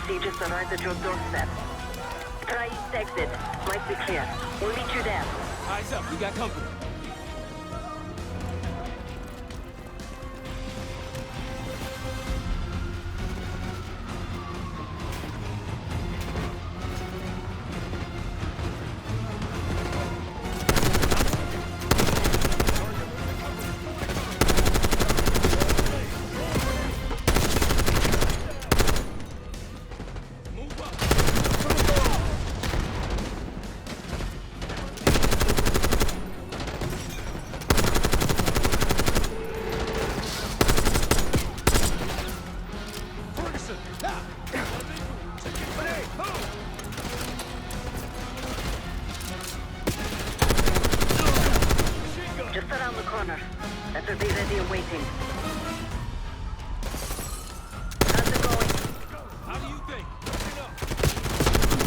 HC just arrived at your doorstep. Try east exit. Might be clear. We'll meet you there. Eyes up, we got company. Just around the corner. Better be ready and waiting. How's it going? How do you think? Listen up.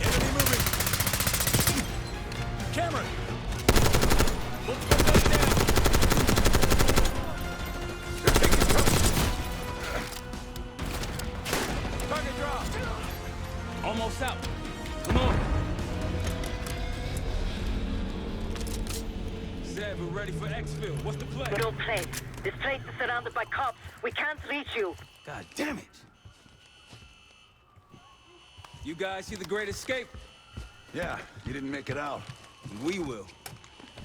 Enemy moving. Cameron! Let's put that down! They're taking cover! Target drop! Almost out. Come on. Zed, we're ready for exfil. What's the play? No play. This place is surrounded by cops. We can't reach you. God damn it! You guys see the Great Escape? Yeah, you didn't make it out. We will.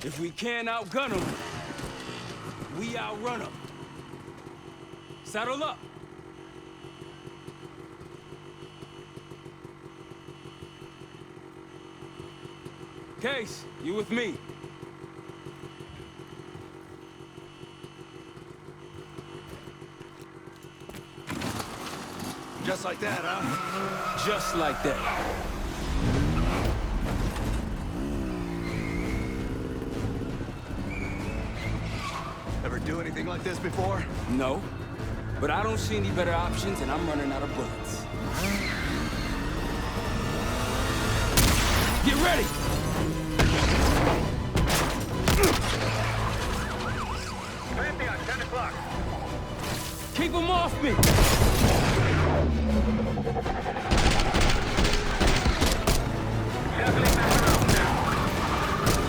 If we can't outgun them, we outrun them. Saddle up. Case, you with me? Just like that, huh? Just like that. Ever do anything like this before? No, but I don't see any better options and I'm running out of bullets. Get ready! Pantheon, 10 o'clock. Keep them off me! Circling back around now.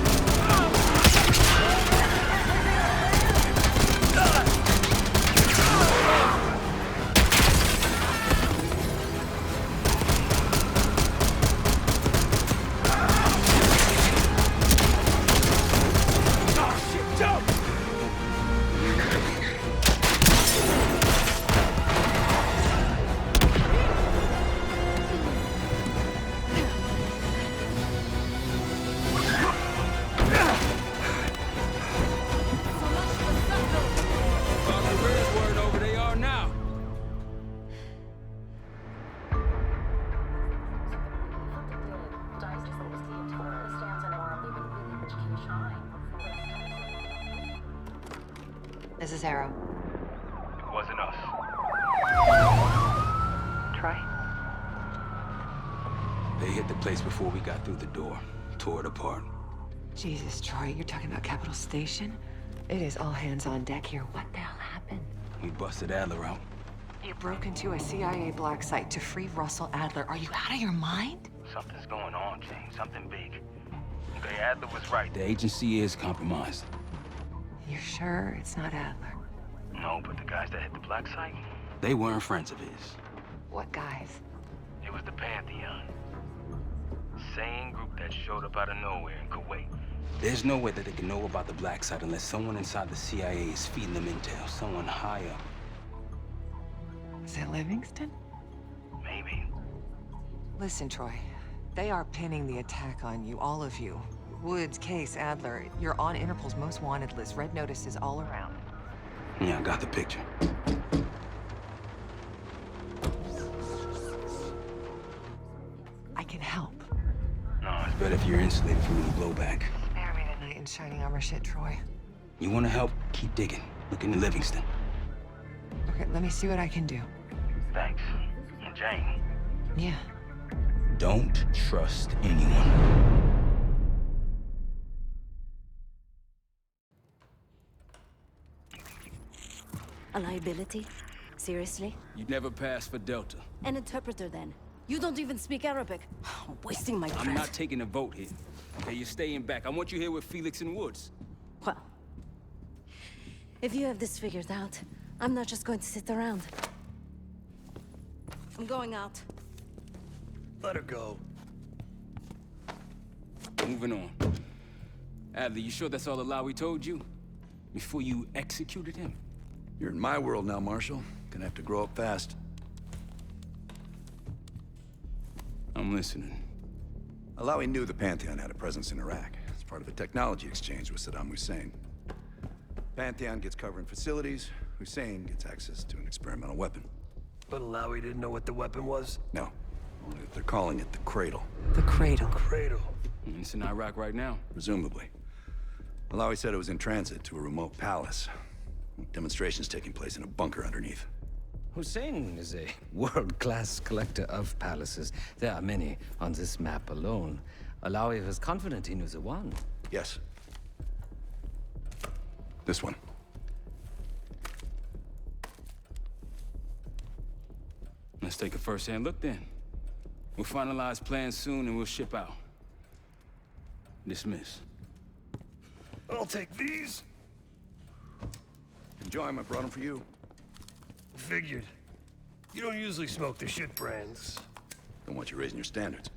This is Arrow. It wasn't us. Try. They hit the place before we got through the door. Tore it apart. Jesus, Troy, you're talking about Capitol Station? It is all hands on deck here. What the hell happened? We busted Adler out. You broke into a CIA black site to free Russell Adler. Are you out of your mind? Something's going on, Jane. Something big. Okay, Adler was right. The agency is compromised. You're sure it's not Adler? No, but the guys that hit the black site, They weren't friends of his. What guys? it was the Pantheon. Same group that showed up out of nowhere in Kuwait. There's no way that they can know about the black site unless someone inside the CIA is feeding them intel. Someone high up. Is it Livingston? Maybe. Listen, Troy. They are pinning the attack on you, all of you. Woods, Case, Adler. You're on Interpol's most wanted list. Red notices all around. Yeah, I got the picture. I can help. No, it's But if you're insulated from any blowback, Spare me tonight in shining armor shit, Troy. you want to help, keep digging. Look into Livingston. Okay, let me see what I can do. Thanks. And Jane, Yeah. Don't trust anyone. A liability? Seriously? You'd never pass for Delta. An interpreter then? You don't even speak Arabic. I'm wasting my breath. I'm not taking a vote here. Okay, you're staying back. I want you here with Felix and Woods. Well, if you have this figured out, I'm not just going to sit around. I'm going out. Let her go. Moving on. Adler, you sure that's all Alawi told you? Before you executed him? You're in my world now, Marshal. Gonna have to grow up fast. I'm listening. Alawi knew the Pantheon had a presence in Iraq. It's part of a technology exchange with Saddam Hussein. Pantheon gets cover in facilities. Hussein gets access to an experimental weapon. But Alawi didn't know what the weapon was? No, only that they're calling it the Cradle. The cradle. Cradle. And it's in Iraq right now. Presumably. Alawi said it was in transit to a remote palace. Demonstrations taking place in a bunker underneath. Hussein is a world-class collector of palaces. There are many on this map alone. Alawi was confident he knew the one. Yes. This one. Let's take a first-hand look then. We'll finalize plans soon and we'll ship out. Dismiss. I'll take these. Enjoy 'em, I brought them for you. Figured. You don't usually smoke the shit brands. Don't want you raising your standards.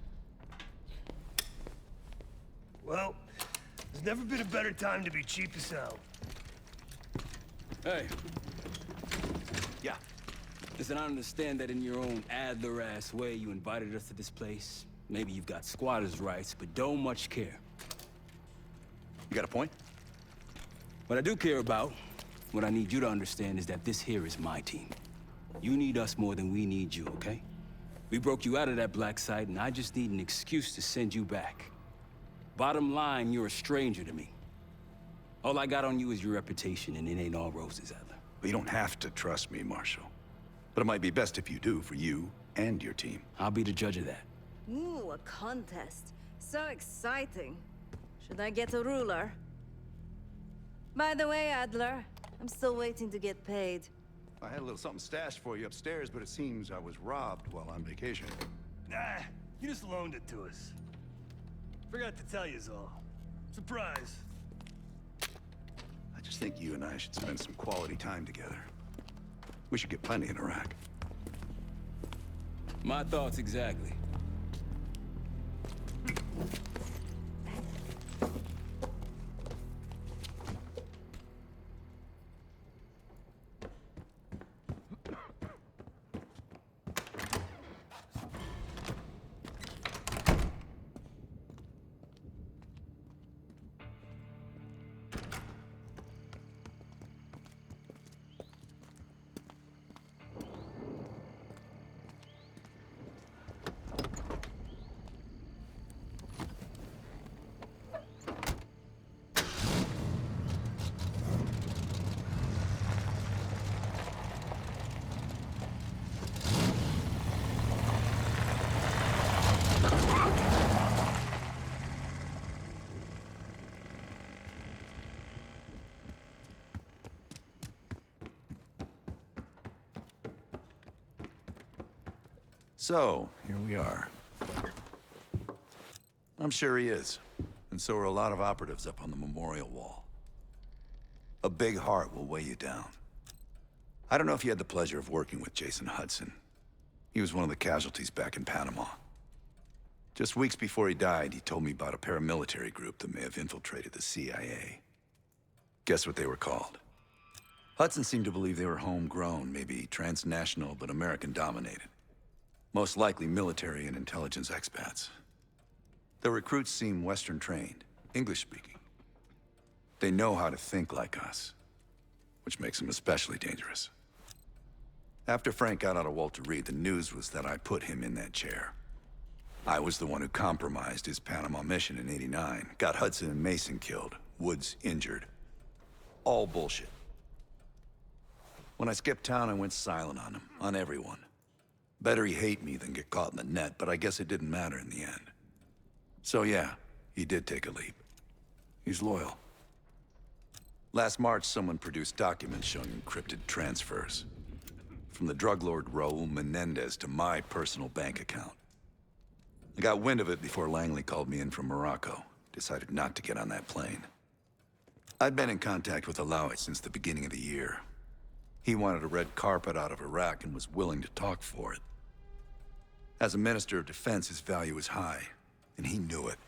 Well, there's never been a better time to be cheap as hell. Hey, Yeah. listen, I understand that in your own Adler-ass way you invited us to this place. Maybe you've got squatters' rights, but don't much care. You got a point? What I do care about, what I need you to understand is that this here is my team. You need us more than we need you, okay? We broke you out of that black site, and I just need an excuse to send you back. Bottom line, you're a stranger to me. All I got on you is your reputation, and it ain't all roses, Adler. Well, you don't have to trust me, Marshal. But it might be best if you do, for you and your team. I'll be the judge of that. Ooh, a contest. So exciting. Should I get a ruler? By the way, Adler, I'm still waiting to get paid. I had a little something stashed for you upstairs, but it seems I was robbed while on vacation. Nah, you just loaned it to us. Forgot to tell yous all. Surprise. I just think you and I should spend some quality time together. We should get plenty in Iraq. My thoughts exactly. So, here we are. I'm sure he is. And so are a lot of operatives up on the memorial wall. A big heart will weigh you down. I don't know if you had the pleasure of working with Jason Hudson. He was one of the casualties back in Panama. Just weeks before he died, he told me about a paramilitary group that may have infiltrated the CIA. Guess what they were called? Hudson seemed to believe they were homegrown, maybe transnational, but American-dominated. Most likely military and intelligence expats. The recruits seem Western-trained, English-speaking. They know how to think like us, which makes them especially dangerous. After Frank got out of Walter Reed, the news was that I put him in that chair. I was the one who compromised his Panama mission in '89, got Hudson and Mason killed, Woods injured. All bullshit. When I skipped town, I went silent on him, on everyone. Better he hate me than get caught in the net, but I guess it didn't matter in the end. So yeah, he did take a leap. He's loyal. Last March, someone produced documents showing encrypted transfers. From the drug lord Raul Menendez to my personal bank account. I got wind of it before Langley called me in from Morocco. Decided not to get on that plane. I'd been in contact with Alawi since the beginning of the year. He wanted a red carpet out of Iraq and was willing to talk for it. As a Minister of Defense, his value is high, and he knew it.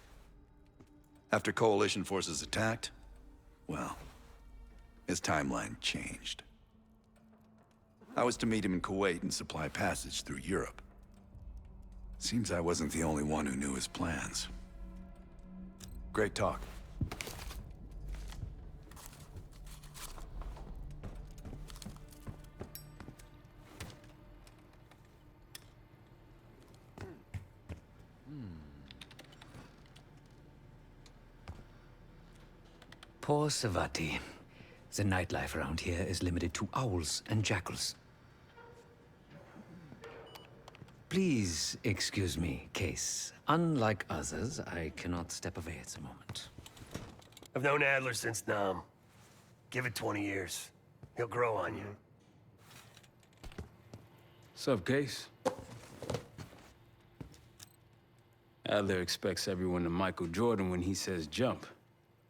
After coalition forces attacked, well, his timeline changed. I was to meet him in Kuwait and supply passage through Europe. Seems I wasn't the only one who knew his plans. Great talk. Poor Savati. The nightlife around here is limited to owls and jackals. Please excuse me, Case. Unlike others, I cannot step away at the moment. I've known Adler since Nam. Give it 20 years. He'll grow on you. Sup, Case? Adler expects everyone to Michael Jordan when he says jump,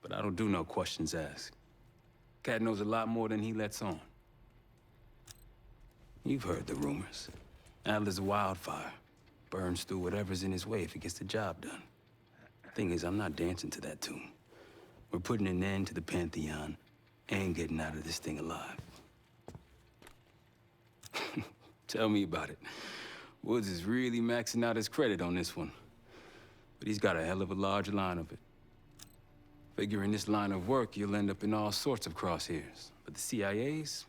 but I don't do no questions asked. Cat knows a lot more than he lets on. You've heard the rumors. Adler's a wildfire. Burns through whatever's in his way if he gets the job done. Thing is, I'm not dancing to that tune. We're putting an end to the Pantheon and getting out of this thing alive. Tell me about it. Woods is really maxing out his credit on this one. But he's got a hell of a large line of it. Figure in this line of work, you'll end up in all sorts of crosshairs. But the CIA's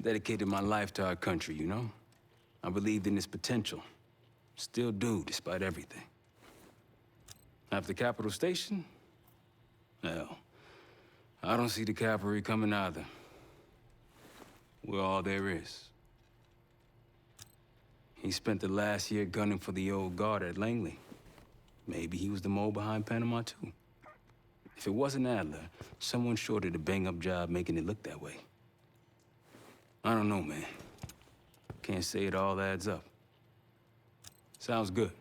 dedicated my life to our country, you know? I believed in its potential. Still do, despite everything. After Capital Station? Hell, I don't see the cavalry coming either. We're all there is. He spent the last year gunning for the old guard at Langley. Maybe he was the mole behind Panama, too. If it wasn't Adler, someone sure did a bang-up job making it look that way. I don't know, man. Can't say it all adds up. Sounds good.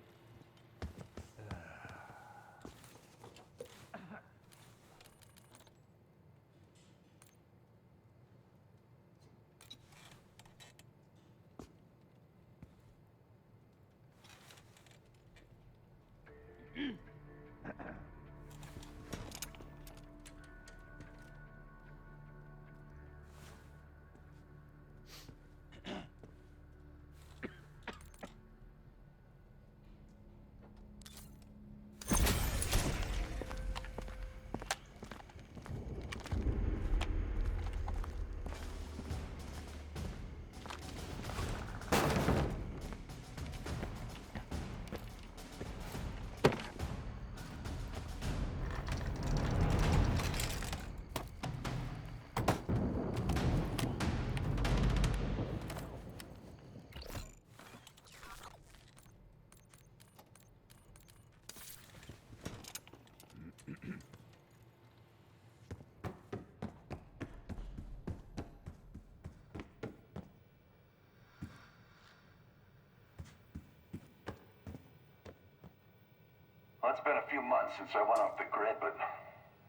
Well, it's been a few months since I went off the grid, but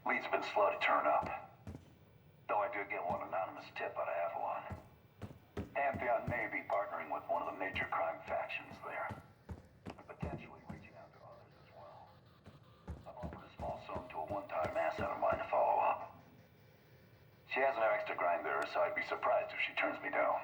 leads have been slow to turn up. Though I do get one anonymous tip out of Avalon. Pantheon may be partnering with one of the major crime factions there. And potentially reaching out to others as well. I've offered a small sum to a one-time asset of mine to follow up. She has an extra grind there, so I'd be surprised if she turns me down.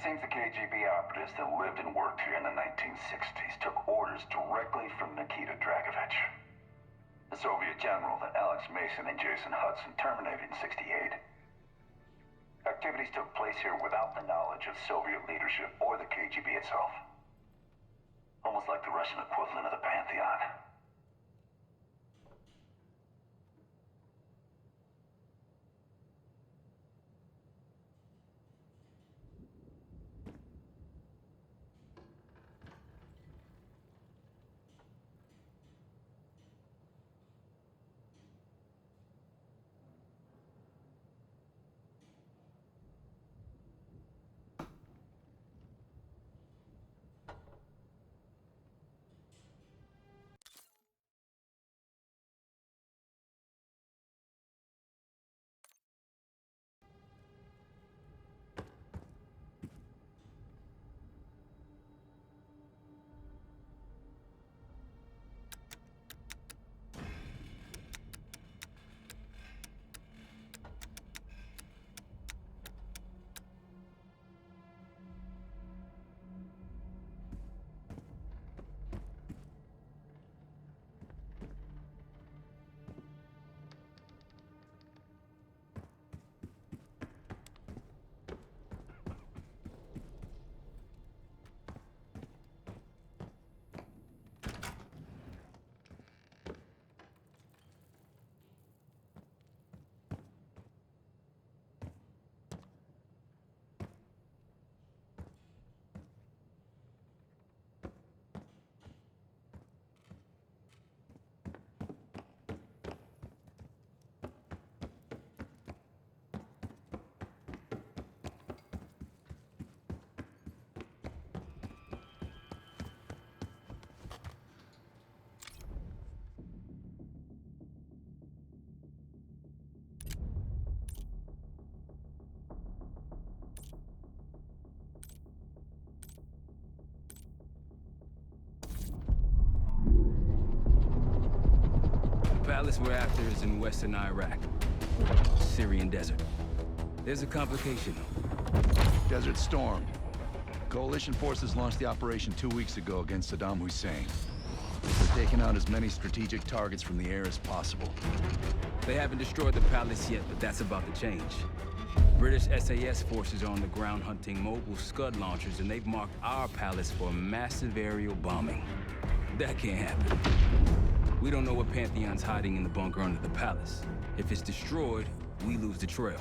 seems the KGB operatives that lived and worked here in the 1960s took orders directly from Nikita Dragovich, the Soviet general that Alex Mason and Jason Hudson terminated in '68. Activities took place here without the knowledge of Soviet leadership or the KGB itself. Almost like the Russian equivalent of the Pantheon. The palace we're after is in western Iraq, Syrian desert. There's a complication, though. Desert Storm. Coalition forces launched the operation 2 weeks ago against Saddam Hussein. They're taking out as many strategic targets from the air as possible. They haven't destroyed the palace yet, but that's about to change. British SAS forces are on the ground hunting mobile Scud launchers, and they've marked our palace for massive aerial bombing. That can't happen. We don't know what Pantheon's hiding in the bunker under the palace. If it's destroyed, we lose the trail.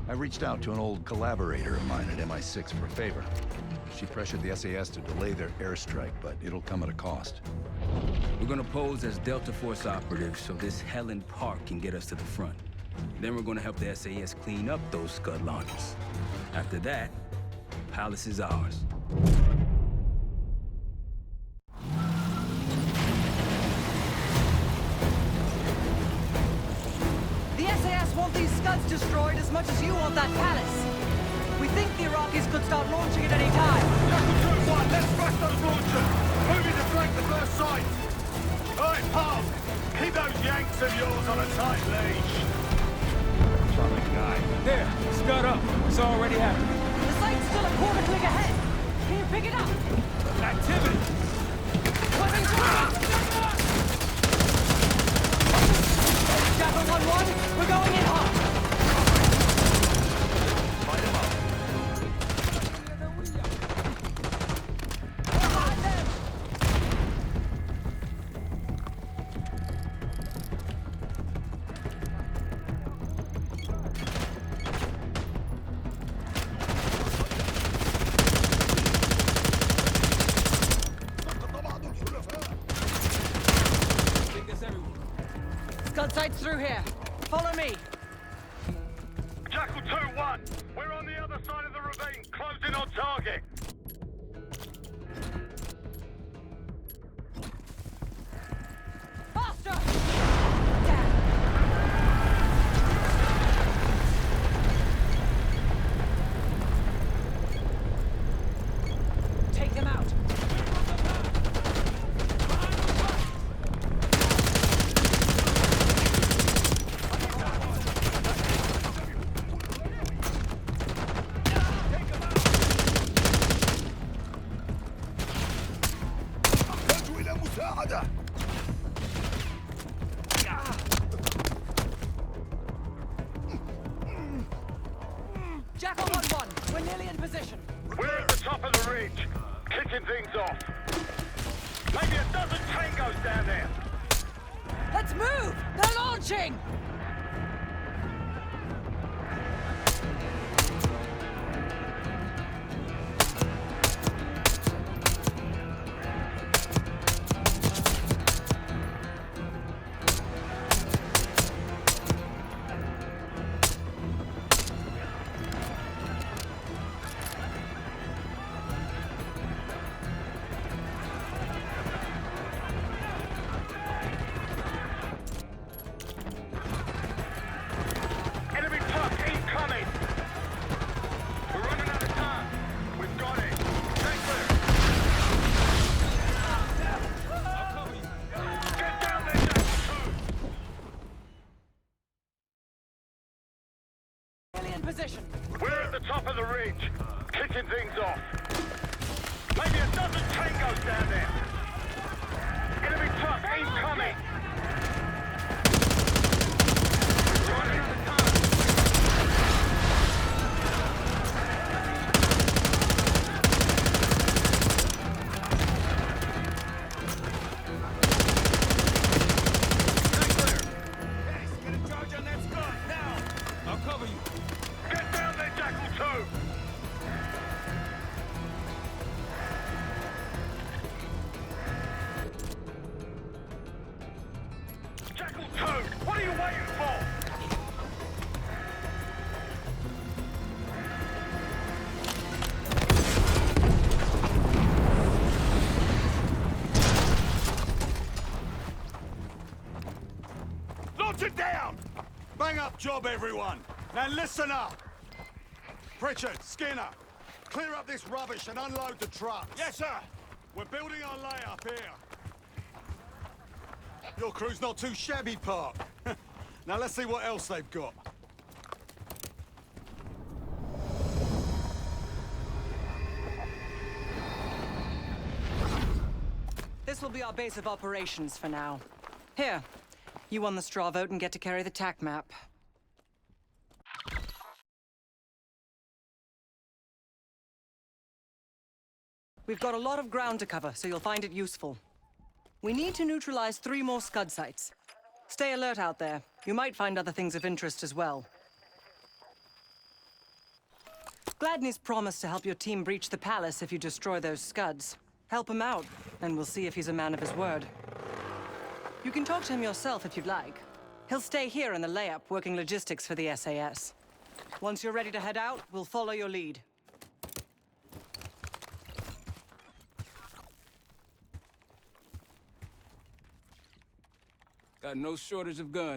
I reached out to an old collaborator of mine at MI6 for a favor. She pressured the SAS to delay their airstrike, but it'll come at a cost. We're gonna pose as Delta Force operatives so this Helen Park can get us to the front. Then we're gonna help the SAS clean up those Scud launchers. After that, the palace is ours. The SAS want these Scuds destroyed as much as you want that palace. We think the Iraqis could start launching at any time. Jackal 2-1, let's crush those launchers! Moving to flank the first site! Alright, pal! Keep those Yanks of yours on a tight leash! There, Scud up. It's already happening. The site's still a quarter click ahead. Can you pick it up? Activity! Coming through! Jackal 1-1, we're going in hot. Fight him up. Scud site's through here. Follow me. Jackal 2-1, we're on the other side of the ravine, closing on target. Faster! Damn. Take them out. Harder! Jackal 1-1, we're nearly in position. We're at the top of the ridge, kicking things off. Maybe a dozen tangos down there. Let's move! They're launching! Enemy truck incoming! We're running out of time. We've got it. Stay clear. Get down there, Jackal 2! Nearly in position. We're at the top of the ridge, kicking things off. Maybe a dozen tangos down there. Enemy truck incoming! We're running out of time. Stay clear. Yes, get a charge on that scud, now! I'll cover you. Get down there, Jackal 2! Jackal 2, what are you waiting for? Launch it down! Bang up job, everyone! Now listen up! Pritchard, Skinner, clear up this rubbish and unload the trucks. Yes, sir! We're building our layup here. Your crew's not too shabby, Park. Now let's see what else they've got. This will be our base of operations for now. Here, you won the straw vote and get to carry the TAC map. We've got a lot of ground to cover, so you'll find it useful. We need to neutralize 3 more Scud sites. Stay alert out there. You might find other things of interest as well. Gladney's promised to help your team breach the palace if you destroy those Scuds. Help him out, and we'll see if he's a man of his word. You can talk to him yourself if you'd like. He'll stay here in the layup, working logistics for the SAS. Once you're ready to head out, we'll follow your lead. Got no shortage of guns.